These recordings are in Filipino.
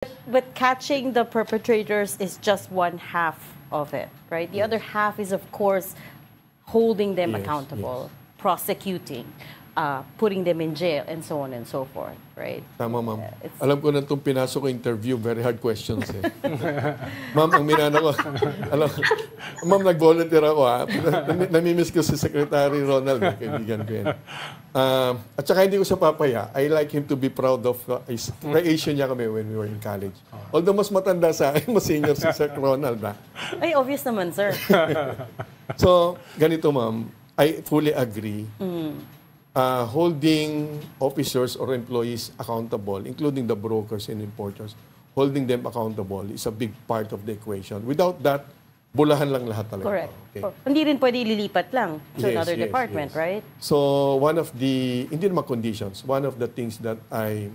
But catching the perpetrators is just one half of it, right? The other half is, of course, holding them accountable, prosecuting, putting them in jail, and so on and so forth, right? Tama, ma'am. Alam ko na itong pinasok ko interview, very hard questions eh. Ma'am, ang minana ko, ma'am, nag-volunteer ako ha. Namimiss ko si Secretary Ronald, kaibigan ko yan. At saka hindi ko siya papaya. I like him to be proud of his creation niya kami when we were in college. Although mas matanda sa akin, mas senior si Sec Ronald. Ha? Ay, obvious naman, sir. So, ganito ma'am, I fully agree. Holding officers or employees accountable, including the brokers and importers, holding them accountable is a big part of the equation. Without that, bulahan lang lahat talaga. Correct. Okay. Hindi rin pwede ililipat lang to another department, right? So, one of the, hindi naman conditions, one of the things that I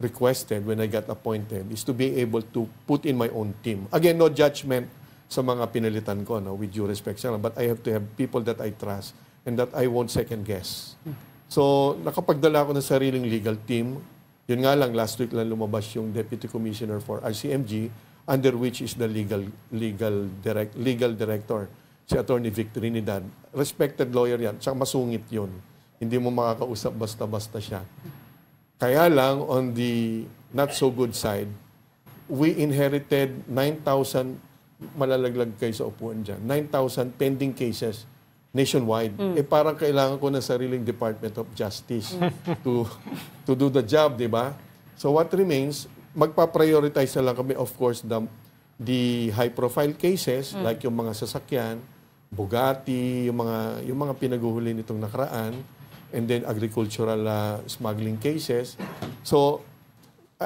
requested when I got appointed is to be able to put in my own team. Again, no judgment sa mga pinalitan ko, no, with due respect, but I have to have people that I trust and that I won't second guess. So, nakapagdala ako ng sariling legal team. Yun nga lang, last week lang lumabas yung Deputy Commissioner for RCMG, under which is the legal director, si Attorney Vic Trinidad. Respected lawyer yan, tsaka masungit yun. Hindi mo makakausap basta-basta siya. Kaya lang, on the not so good side, we inherited 9,000, malalaglag kayo sa upuan dyan, 9,000 pending cases nationwide. Eh parang kailangan ko ng sariling Department of Justice to do the job, di ba? So what remains, magpa-prioritize na lang kami, of course, the high-profile cases, like yung mga sasakyan, Bugatti, yung mga pinaguhuli nitong nakaraan, and then agricultural smuggling cases. So,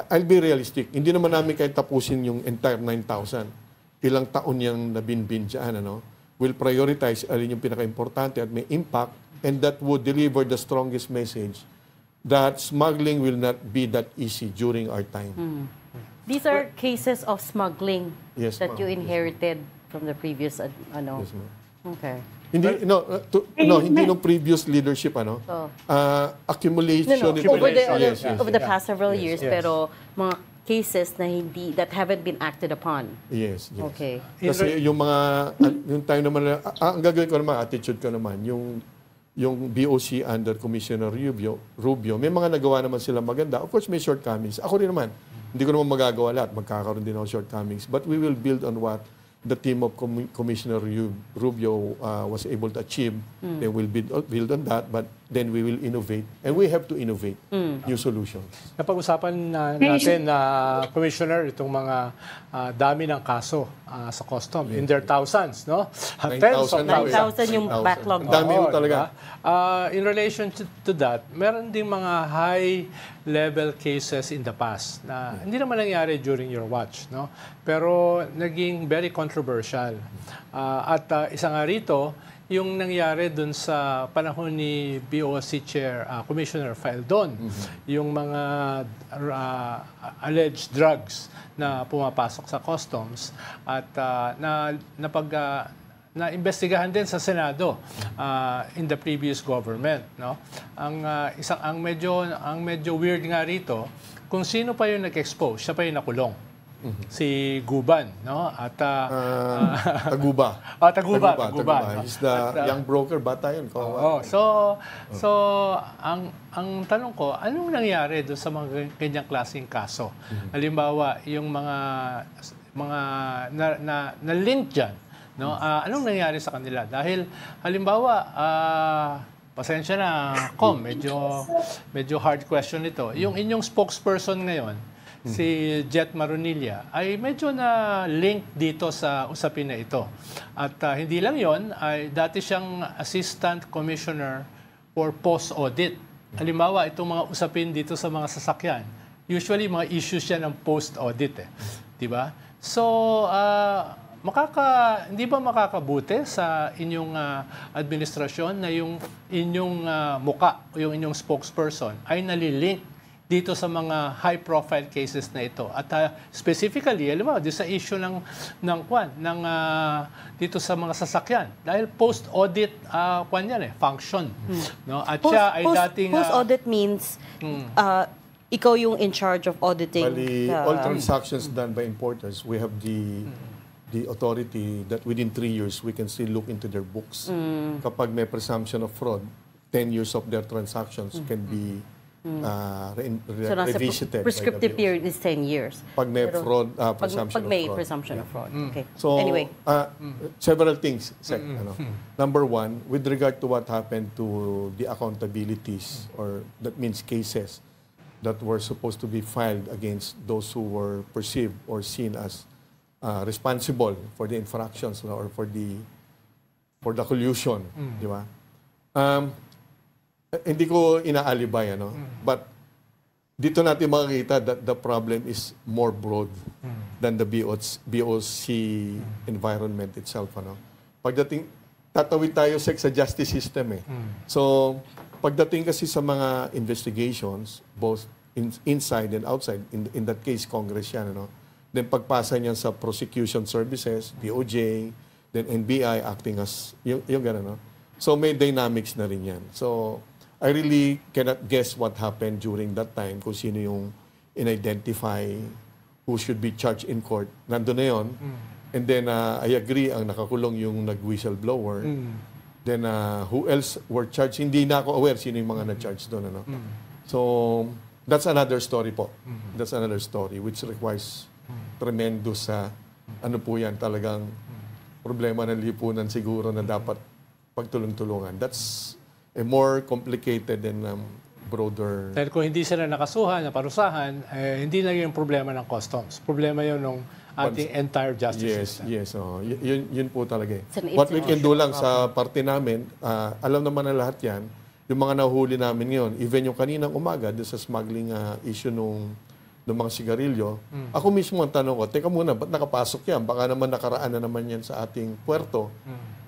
I'll be realistic. Hindi naman namin kahit tapusin yung entire 9,000. Ilang taon yung nabinbin dyan, ano? We'll prioritize alin yung pinaka-importante at may impact, and that would deliver the strongest message that smuggling will not be that easy during our time. These are cases of smuggling that you inherited from the previous, ano? Yes, ma'am. Okay. Hindi, hindi nung previous leadership, ano? Accumulation. Over the past several years, pero mga cases na that haven't been acted upon. Yes. Okay. Kasi yung time naman, ang gagawin ko naman, attitude ko naman, yung BOC under Commissioner Rubio, may mga nagawa naman sila maganda. Of course, may shortcomings. Ako rin naman, hindi ko naman magagawa lahat. Magkakaroon din ako shortcomings. But we will build on what the team of Commissioner Rubio was able to achieve. They will build on that, but then we will innovate. And we have to innovate new solutions. Napag-usapan natin na Commissioner, itong mga dami ng kaso sa custom. In their thousands, no? 9,000 yung backlog. Ang dami mo talaga. In relation to that, meron ding mga high-level cases in the past na hindi naman nangyari during your watch, no? Pero naging very controversial. At isa nga rito, yung nangyari dun sa panahon ni BOC Chair, Commissioner Faeldon, yung mga alleged drugs na pumapasok sa customs at na-investigahan din sa Senado in the previous government, no? Ang medyo weird nga rito, kung sino pa yung nag-expose, siya pa yung nakulong. Si Guban, no? At Taguba. Taguba. He's the young broker, bata yun. So ang tanong ko, anong nangyari doon sa mga ganyang klaseng kaso? Halimbawa, yung mga na-link dyan, no? Anong nangyari sa kanila? Dahil halimbawa, pasensya na, medyo hard question ito. Yung inyong spokesperson ngayon, si Jet Marunilla, ay medyo na link dito sa usapin na ito. At hindi lang yon, ay dati siyang Assistant Commissioner for Post-Audit. Halimbawa, itong mga usapin dito sa mga sasakyan, usually mga issues yan ng post-audit. Diba? So, hindi ba makakabuti sa inyong administrasyon na yung inyong muka, yung inyong spokesperson ay nalilink dito sa mga high-profile cases na ito? At specifically, alam mo, dito sa issue dito sa mga sasakyan. Dahil post-audit, function. No? At siya ay dating... Post-audit means ikaw yung in charge of auditing. Bali, all transactions done by importers, we have the authority that within 3 years, we can still look into their books. Kapag may presumption of fraud, 10 years of their transactions can be So nasa revisited. prescriptive period is 10 years. Pag may Pero fraud, pag may fraud. presumption of fraud. Okay. So, Anyway. several things, Sec. Number one, with regard to what happened to the accountabilities, or that means cases that were supposed to be filed against those who were perceived or seen as responsible for the infractions or for the collusion, di ba? Hindi ko inaalibay, but dito natin makikita that the problem is more broad than the BOC environment itself. Pagdating, tatawid tayo sa justice system. So, pagdating kasi sa mga investigations, both inside and outside, in that case, Congress yan, then pagpasa niyan sa prosecution services, DOJ, then NBI acting as, yung gano'n, So, may dynamics na rin yan. So, I really cannot guess what happened during that time kung sino yung in-identify who should be charged in court. Nandun na yun. And then, I agree, ang nakakulong yung nag-whistleblower. Then, who else were charged? Hindi na ako aware sino yung mga na-charge doon. So, that's another story po. That's another story which requires tremendous ano po yan, talagang problema ng lipunan siguro na dapat pagtulong-tulungan. That's a more complicated and broader... Dahil kung hindi sila nakasuhan, naparusahan, hindi lang yung problema ng customs. Problema yun ng ating entire justice system. Yes. Yun po talaga. It's What we can do lang sa parte namin, alam naman na lahat yan, yung mga nahuli namin ngayon, even yung kaninang umaga, doon sa smuggling issue ng mga sigarilyo, ako mismo ang tanong ko, teka muna, ba't nakapasok yan? Baka naman nakaraan na naman yan sa ating puerto.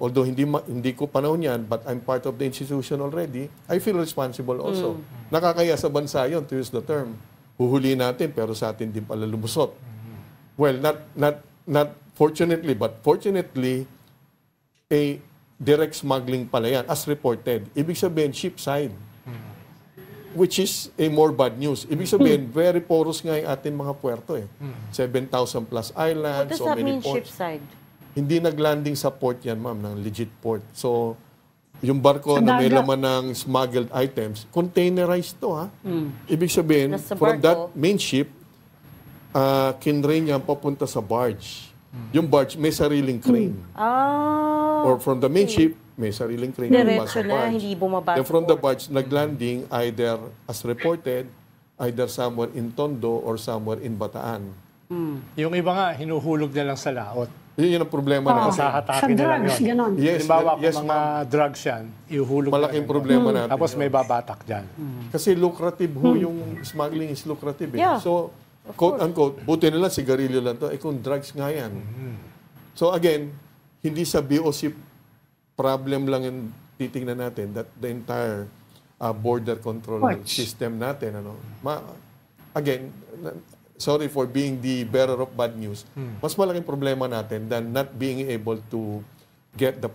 Although hindi ko panahon yan, but I'm part of the institution already, I feel responsible also. Nakakaya sa bansa yun, to use the term. Huhuli natin, pero sa atin din pala lumusot. Well, not fortunately, but fortunately, a direct smuggling pala yan, as reported. Ibig sabihin, ship side. Which is a more bad news. Ibig sabihin, very porous nga yung ating mga puerto. 7,000 plus islands, What does so that many mean, ports. shipside? Hindi naglanding sa port yan, ma'am, ng legit port. So, yung barko na may laman ng smuggled items, containerized to, ha? Ibig sabihin, Nasa from barko. that main ship, kinrain niya papunta sa barge. Yung barge, may sariling crane. Or from the main ship, may sariling crane yung Diretso sa na, barge. hindi bumaba Then sa from the port. barge, naglanding either, as reported, either somewhere in Tondo or somewhere in Bataan. Yung iba nga, hinuhulog na lang sa laot. Yun ang problema natin. Sa hatakin na lang yun. ganon. Yes, Halimbawa, yes, kung mga drugs yan, ihuhulog malaking na lang. problema natin. Tapos may babatak dyan. Kasi lucrative yung smuggling is lucrative. Yeah. So, quote-unquote, buti na lang, sigarilyo lang to. Kung drugs nga yan. So again, hindi sa BOC problem lang yung titingnan natin, that the entire border control system natin. Again, sorry for being the bearer of bad news. Mas malaking problema natin than not being able to get the